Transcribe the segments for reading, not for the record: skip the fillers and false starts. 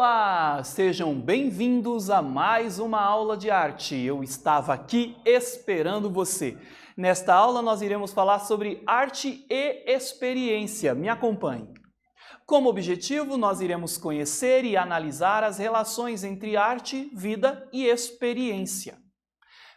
Olá, sejam bem-vindos a mais uma aula de arte. Eu estava aqui esperando você. Nesta aula nós iremos falar sobre arte e experiência. Me acompanhe. Como objetivo, nós iremos conhecer e analisar as relações entre arte, vida e experiência.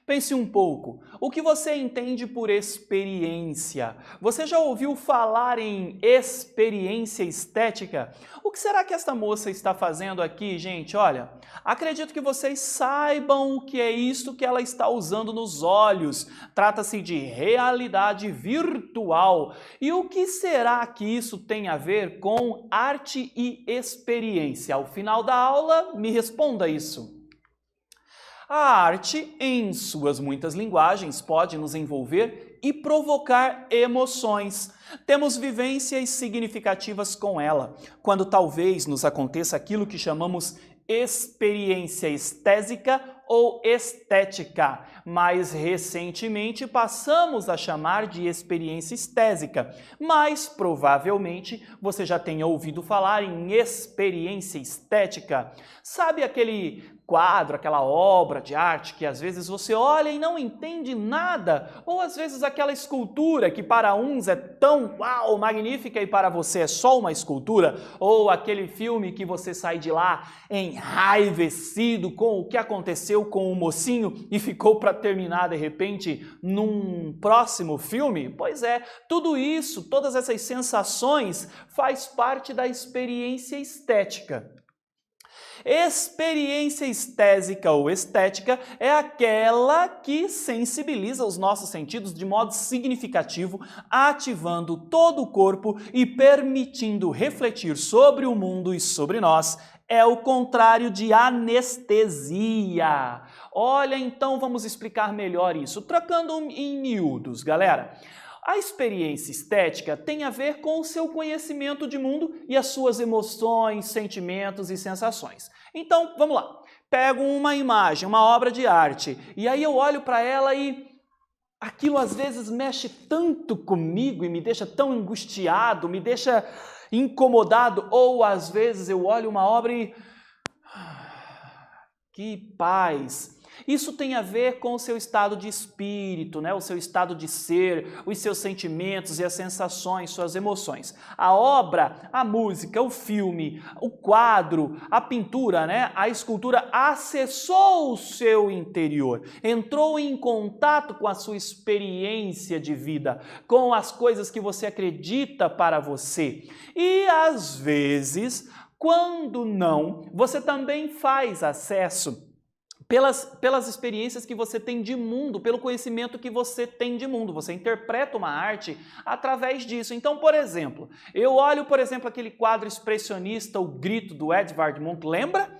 Pense um pouco, o que você entende por experiência? Você já ouviu falar em experiência estética? O que será que esta moça está fazendo aqui, gente? Olha, acredito que vocês saibam o que é isso que ela está usando nos olhos. Trata-se de realidade virtual. E o que será que isso tem a ver com arte e experiência? Ao final da aula, me responda isso. A arte, em suas muitas linguagens, pode nos envolver e provocar emoções. Temos vivências significativas com ela, quando talvez nos aconteça aquilo que chamamos experiência estésica ou estética. Mais recentemente passamos a chamar de experiência estésica, mas provavelmente você já tenha ouvido falar em experiência estética. Sabe aquele quadro, aquela obra de arte que às vezes você olha e não entende nada, ou às vezes aquela escultura que para uns é tão uau, magnífica e para você é só uma escultura, ou aquele filme que você sai de lá enraivecido com o que aconteceu com o mocinho e ficou para terminar de repente num próximo filme? Pois é, tudo isso, todas essas sensações faz parte da experiência estética. Experiência estésica ou estética é aquela que sensibiliza os nossos sentidos de modo significativo, ativando todo o corpo e permitindo refletir sobre o mundo e sobre nós. É o contrário de anestesia. Olha, então vamos explicar melhor isso, trocando em miúdos, galera. A experiência estética tem a ver com o seu conhecimento de mundo e as suas emoções, sentimentos e sensações. Então, vamos lá. Pego uma imagem, uma obra de arte, e aí eu olho para ela e aquilo às vezes mexe tanto comigo e me deixa tão angustiado, me deixa incomodado, ou às vezes eu olho uma obra e que paz! Isso tem a ver com o seu estado de espírito, né? O seu estado de ser, os seus sentimentos e as sensações, suas emoções. A obra, a música, o filme, o quadro, a pintura, né? A escultura acessou o seu interior, entrou em contato com a sua experiência de vida, com as coisas que você acredita para você. E às vezes, quando não, você também faz acesso pelas experiências que você tem de mundo, pelo conhecimento que você tem de mundo. Você interpreta uma arte através disso. Então, por exemplo, eu olho, aquele quadro expressionista, O Grito, do Edvard Munch, lembra?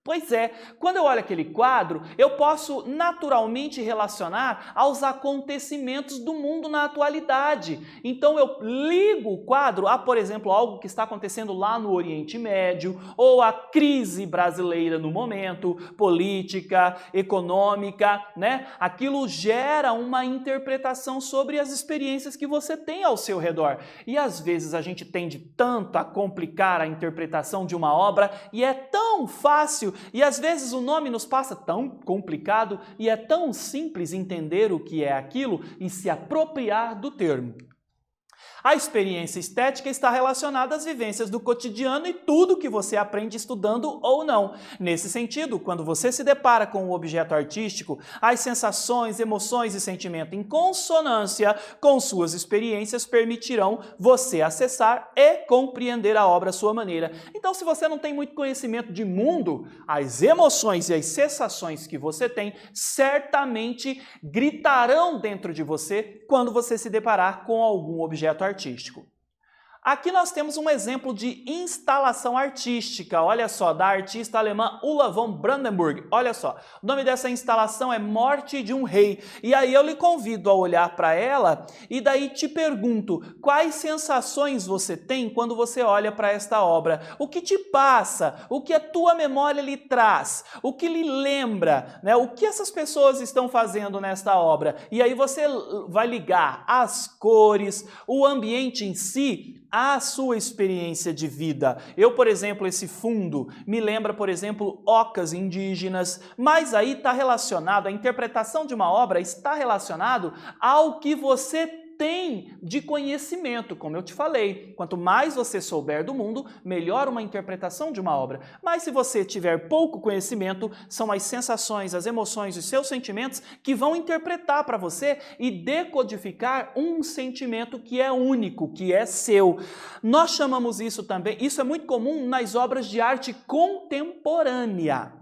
Pois é, quando eu olho aquele quadro, eu posso naturalmente relacionar aos acontecimentos do mundo na atualidade. Então eu ligo o quadro a, por exemplo, algo que está acontecendo lá no Oriente Médio, ou a crise brasileira no momento, política, econômica, né? Aquilo gera uma interpretação sobre as experiências que você tem ao seu redor. E às vezes a gente tende tanto a complicar a interpretação de uma obra e é tão fácil. E às vezes o nome nos passa tão complicado e é tão simples entender o que é aquilo e se apropriar do termo. A experiência estética está relacionada às vivências do cotidiano e tudo que você aprende estudando ou não. Nesse sentido, quando você se depara com um objeto artístico, as sensações, emoções e sentimentos em consonância com suas experiências permitirão você acessar e compreender a obra à sua maneira. Então, se você não tem muito conhecimento de mundo, as emoções e as sensações que você tem certamente gritarão dentro de você quando você se deparar com algum objeto artístico. Aqui nós temos um exemplo de instalação artística, olha só, da artista alemã Ulla von Brandenburg. Olha só, o nome dessa instalação é Morte de um Rei. E aí eu lhe convido a olhar para ela e daí te pergunto, quais sensações você tem quando você olha para esta obra? O que te passa? O que a tua memória lhe traz? O que lhe lembra? Né? O que essas pessoas estão fazendo nesta obra? E aí você vai ligar as cores, o ambiente em si, à sua experiência de vida. Eu, por exemplo, esse fundo me lembra, por exemplo, ocas indígenas, mas aí está relacionado, a interpretação de uma obra está relacionado ao que você tem de conhecimento, como eu te falei. Quanto mais você souber do mundo, melhor uma interpretação de uma obra. Mas se você tiver pouco conhecimento, são as sensações, as emoções, os seus sentimentos que vão interpretar para você e decodificar um sentimento que é único, que é seu. Nós chamamos isso também, isso é muito comum nas obras de arte contemporânea.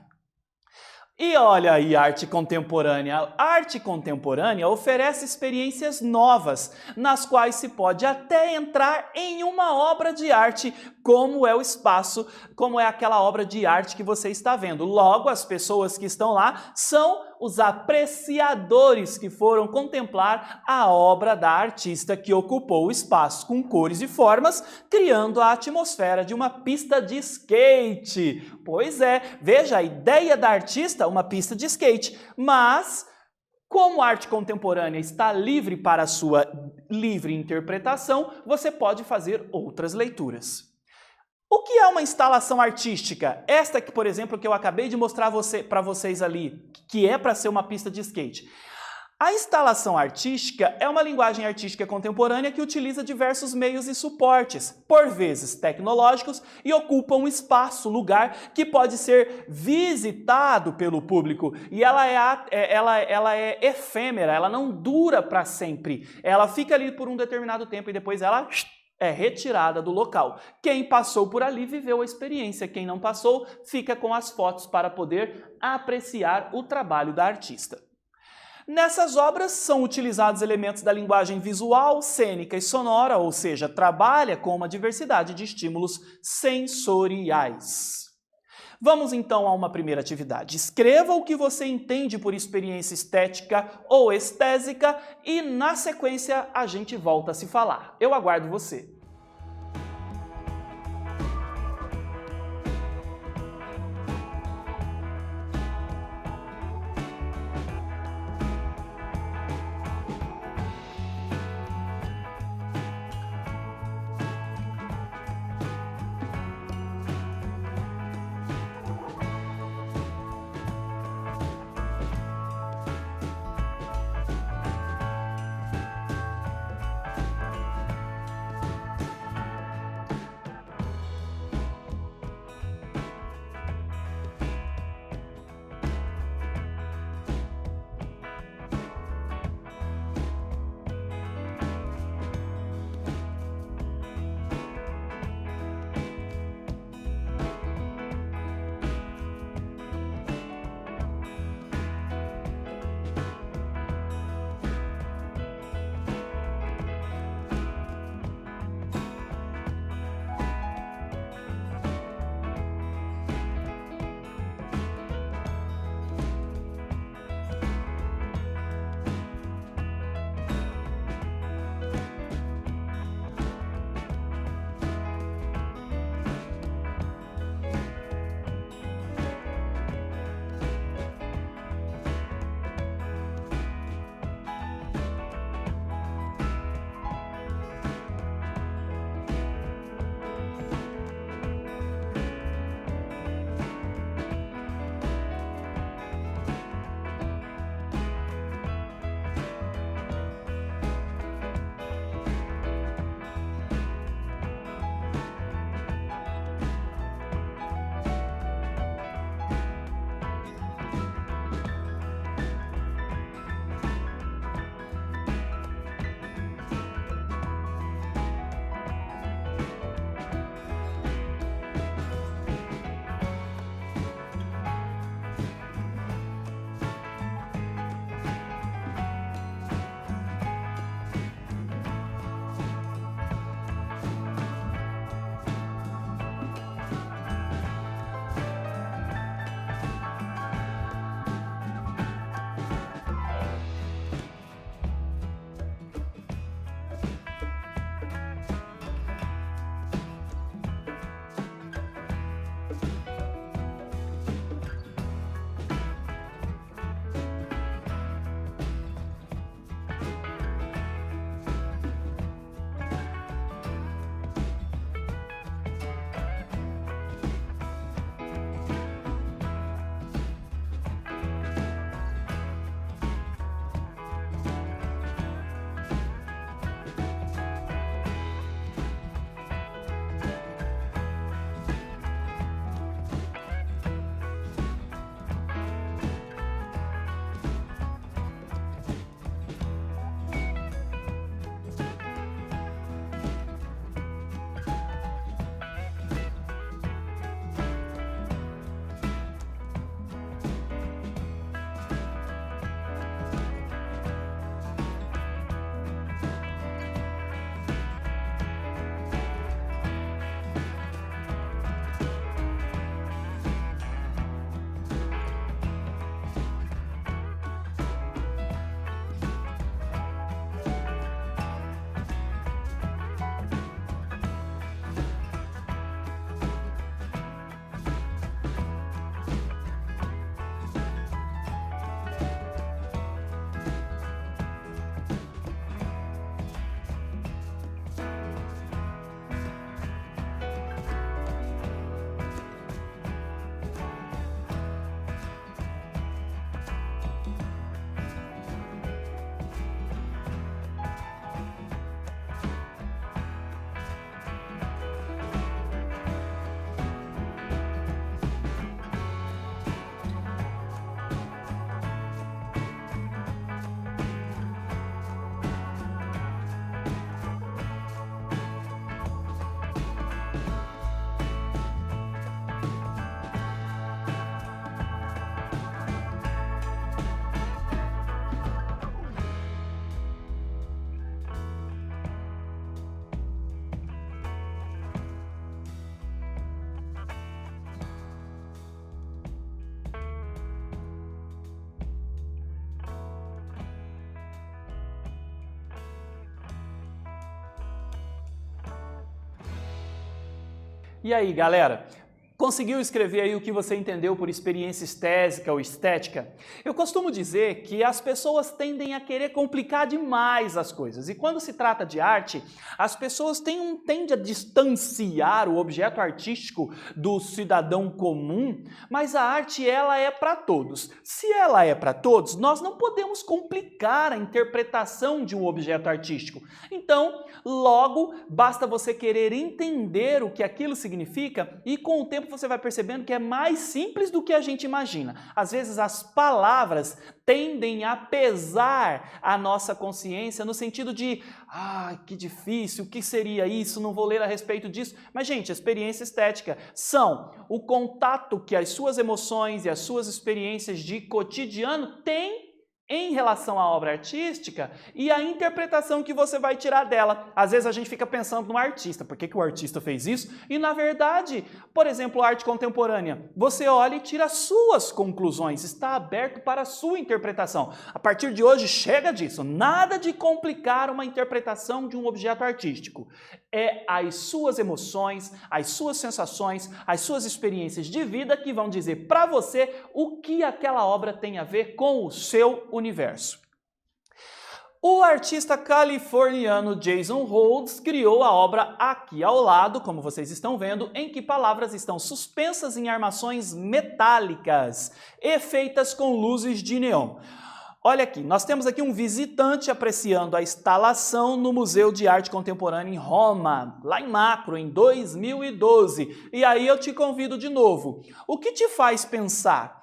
E olha aí, arte contemporânea. A arte contemporânea oferece experiências novas, nas quais se pode até entrar em uma obra de arte, como é o espaço, como é aquela obra de arte que você está vendo. Logo, as pessoas que estão lá são os apreciadores que foram contemplar a obra da artista que ocupou o espaço com cores e formas, criando a atmosfera de uma pista de skate. Pois é, veja, a ideia da artista, uma pista de skate, mas como a arte contemporânea está livre para a sua livre interpretação, você pode fazer outras leituras. O que é uma instalação artística? Esta que, por exemplo, que eu acabei de mostrar para vocês ali, que é para ser uma pista de skate. A instalação artística é uma linguagem artística contemporânea que utiliza diversos meios e suportes, por vezes tecnológicos, e ocupa um espaço, lugar que pode ser visitado pelo público. E ela é efêmera, ela não dura para sempre. Ela fica ali por um determinado tempo e depois ela é retirada do local. Quem passou por ali viveu a experiência, quem não passou fica com as fotos para poder apreciar o trabalho da artista. Nessas obras são utilizados elementos da linguagem visual, cênica e sonora, ou seja, trabalha com uma diversidade de estímulos sensoriais. Vamos então a uma primeira atividade. Escreva o que você entende por experiência estética ou estésica e, na sequência, a gente volta a se falar. Eu aguardo você. E aí, galera? Conseguiu escrever aí o que você entendeu por experiência estésica ou estética? Eu costumo dizer que as pessoas tendem a querer complicar demais as coisas. E quando se trata de arte, as pessoas tendem a distanciar o objeto artístico do cidadão comum, mas a arte, ela é para todos. Se ela é para todos, nós não podemos complicar a interpretação de um objeto artístico. Então, logo, basta você querer entender o que aquilo significa e com o tempo você vai percebendo que é mais simples do que a gente imagina. Às vezes as palavras tendem a pesar a nossa consciência no sentido de que difícil, o que seria isso, não vou ler a respeito disso. Mas, gente, a experiência estética são o contato que as suas emoções e as suas experiências de cotidiano têm em relação à obra artística e a interpretação que você vai tirar dela. Às vezes a gente fica pensando no artista, por que o artista fez isso? E na verdade, por exemplo, a arte contemporânea, você olha e tira suas conclusões, está aberto para a sua interpretação. A partir de hoje, chega disso, nada de complicar uma interpretação de um objeto artístico. É as suas emoções, as suas sensações, as suas experiências de vida que vão dizer para você o que aquela obra tem a ver com o seu universo. O artista californiano Jason Rhodes criou a obra aqui ao lado, como vocês estão vendo, em que palavras estão suspensas em armações metálicas e feitas com luzes de neon. Olha aqui, nós temos aqui um visitante apreciando a instalação no Museu de Arte Contemporânea em Roma, lá em Macro, em 2012. E aí eu te convido de novo. O que te faz pensar?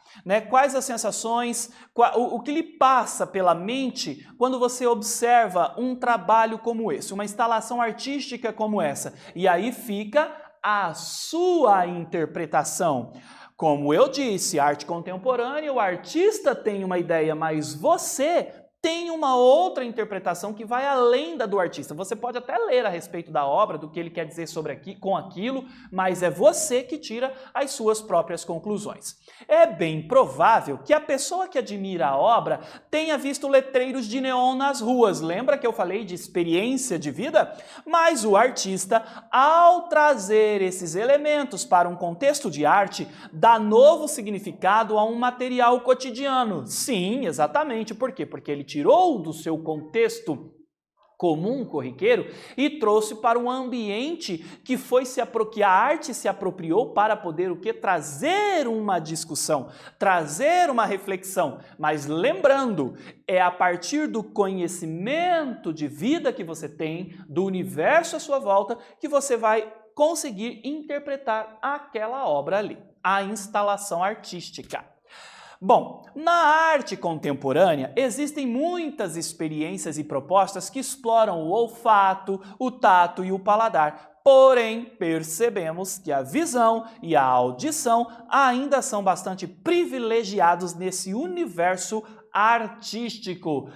Quais as sensações, o que lhe passa pela mente quando você observa um trabalho como esse, uma instalação artística como essa? E aí fica a sua interpretação. Como eu disse, arte contemporânea, o artista tem uma ideia, mas você tem uma outra interpretação que vai além da do artista. Você pode até ler a respeito da obra, do que ele quer dizer sobre com aquilo, mas é você que tira as suas próprias conclusões. É bem provável que a pessoa que admira a obra tenha visto letreiros de neon nas ruas. Lembra que eu falei de experiência de vida? Mas o artista, ao trazer esses elementos para um contexto de arte, dá novo significado a um material cotidiano. Sim, exatamente. Por quê? Porque ele tirou do seu contexto comum, corriqueiro, e trouxe para um ambiente que que a arte se apropriou para poder o quê? Trazer uma discussão, trazer uma reflexão. Mas lembrando, é a partir do conhecimento de vida que você tem, do universo à sua volta, que você vai conseguir interpretar aquela obra ali, a instalação artística. Bom, na arte contemporânea existem muitas experiências e propostas que exploram o olfato, o tato e o paladar. Porém, percebemos que a visão e a audição ainda são bastante privilegiados nesse universo artístico.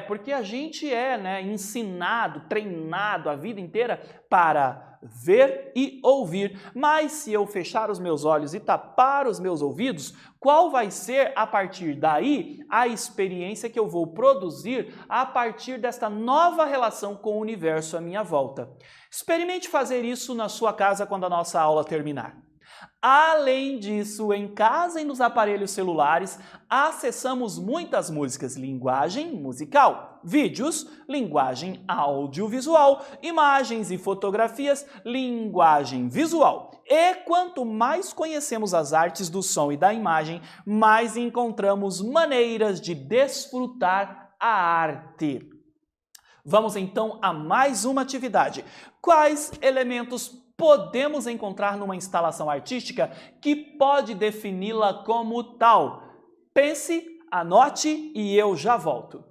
Porque a gente é ensinado, treinado a vida inteira para ver e ouvir. Mas se eu fechar os meus olhos e tapar os meus ouvidos, qual vai ser, a partir daí, a experiência que eu vou produzir a partir desta nova relação com o universo à minha volta? Experimente fazer isso na sua casa quando a nossa aula terminar. Além disso, em casa e nos aparelhos celulares, acessamos muitas músicas, linguagem musical, vídeos, linguagem audiovisual, imagens e fotografias, linguagem visual. E quanto mais conhecemos as artes do som e da imagem, mais encontramos maneiras de desfrutar a arte. Vamos então a mais uma atividade. Quais elementos podemos encontrar numa instalação artística que pode defini-la como tal? Pense, anote e eu já volto.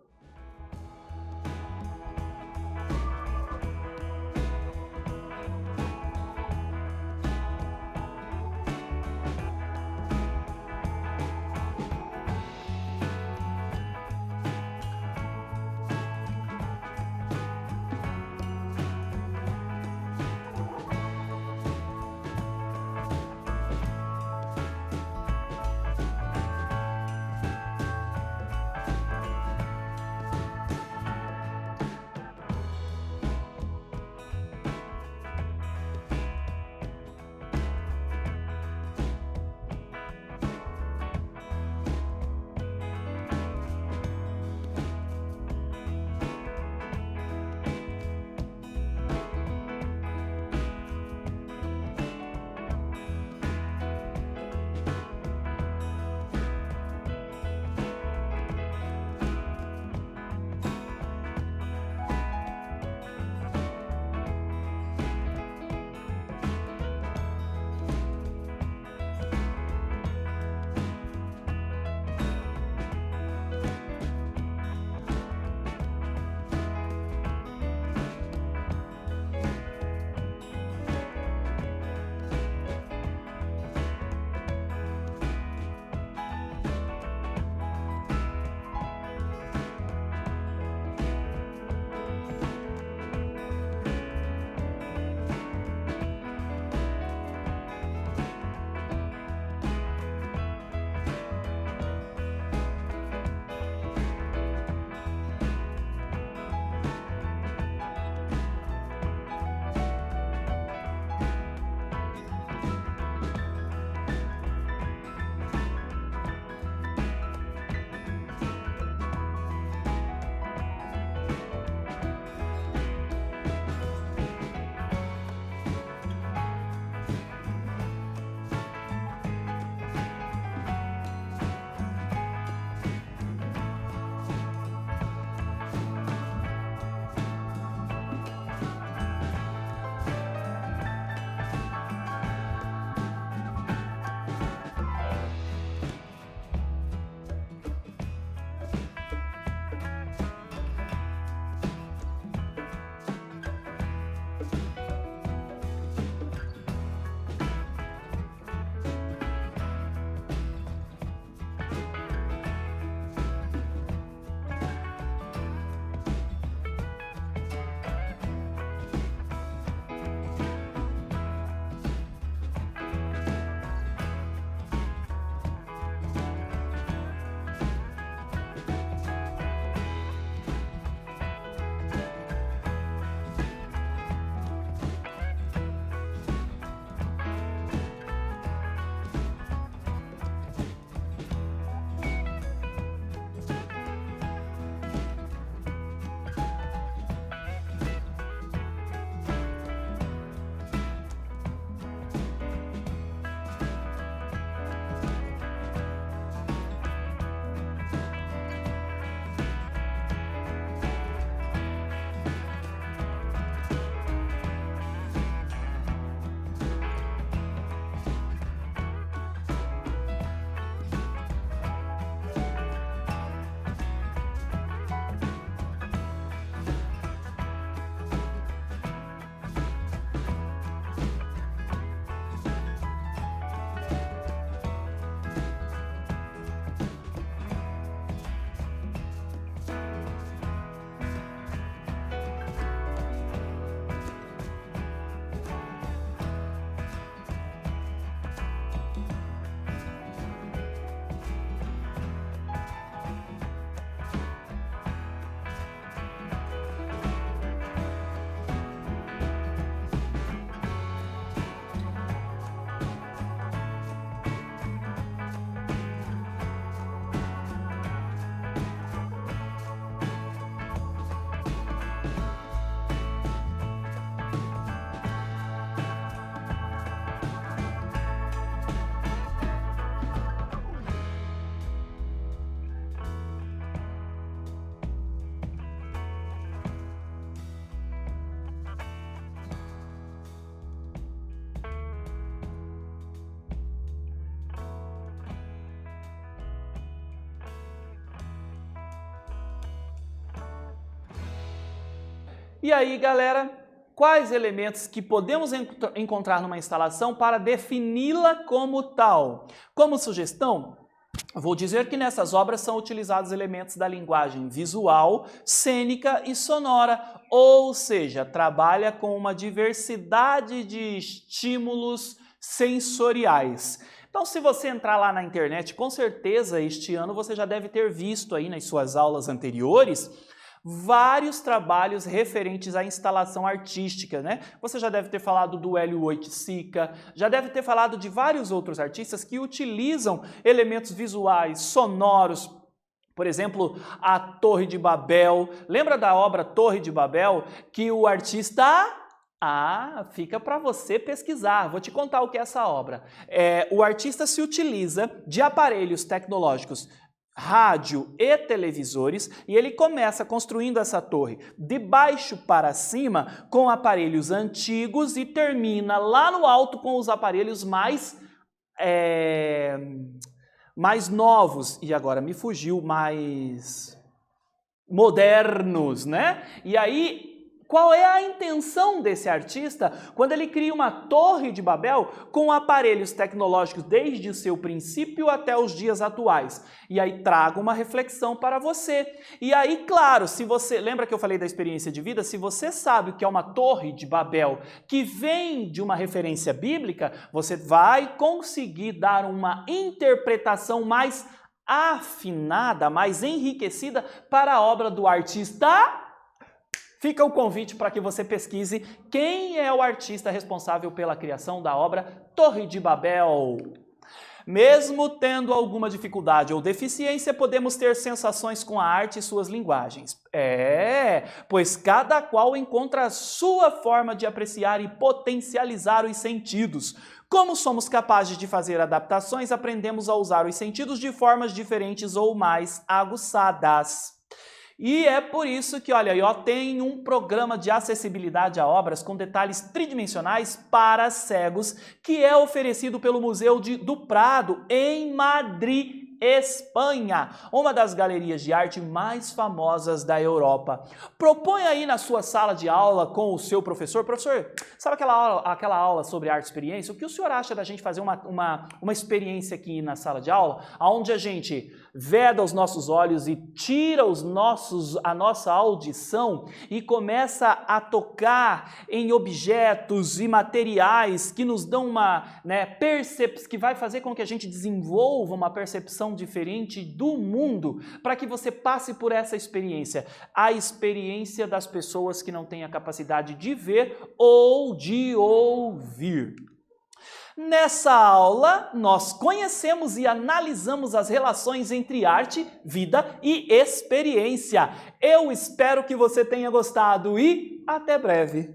E aí, galera, quais elementos que podemos encontrar numa instalação para defini-la como tal? Como sugestão, vou dizer que nessas obras são utilizados elementos da linguagem visual, cênica e sonora, ou seja, trabalha com uma diversidade de estímulos sensoriais. Então, se você entrar lá na internet, com certeza este ano você já deve ter visto aí nas suas aulas anteriores vários trabalhos referentes à instalação artística, né? Você já deve ter falado do Hélio Oiticica, já deve ter falado de vários outros artistas que utilizam elementos visuais, sonoros, por exemplo, a Torre de Babel. Lembra da obra Torre de Babel? Que o artista... fica para você pesquisar. Vou te contar o que é essa obra. O artista se utiliza de aparelhos tecnológicos, rádio e televisores, e ele começa construindo essa torre de baixo para cima com aparelhos antigos e termina lá no alto com os aparelhos mais novos, e agora me fugiu, mais modernos, né? E aí, qual é a intenção desse artista quando ele cria uma torre de Babel com aparelhos tecnológicos desde o seu princípio até os dias atuais? E aí trago uma reflexão para você. E aí, claro, se você... Lembra que eu falei da experiência de vida? Se você sabe o que é uma torre de Babel que vem de uma referência bíblica, você vai conseguir dar uma interpretação mais afinada, mais enriquecida para a obra do artista. Fica o convite para que você pesquise quem é o artista responsável pela criação da obra Torre de Babel. Mesmo tendo alguma dificuldade ou deficiência, podemos ter sensações com a arte e suas linguagens. Pois cada qual encontra a sua forma de apreciar e potencializar os sentidos. Como somos capazes de fazer adaptações, aprendemos a usar os sentidos de formas diferentes ou mais aguçadas. E é por isso que, olha, tem um programa de acessibilidade a obras com detalhes tridimensionais para cegos, que é oferecido pelo Museu do Prado, em Madrid, Espanha, uma das galerias de arte mais famosas da Europa. Propõe aí na sua sala de aula com o seu professor. Professor, sabe aquela aula sobre arte e experiência? O que o senhor acha da gente fazer uma experiência aqui na sala de aula, onde a gente veda os nossos olhos e tira a nossa audição e começa a tocar em objetos e materiais que nos dão uma percepção, que vai fazer com que a gente desenvolva uma percepção diferente do mundo, para que você passe por essa experiência, a experiência das pessoas que não têm a capacidade de ver ou de ouvir. Nessa aula, nós conhecemos e analisamos as relações entre arte, vida e experiência. Eu espero que você tenha gostado e até breve!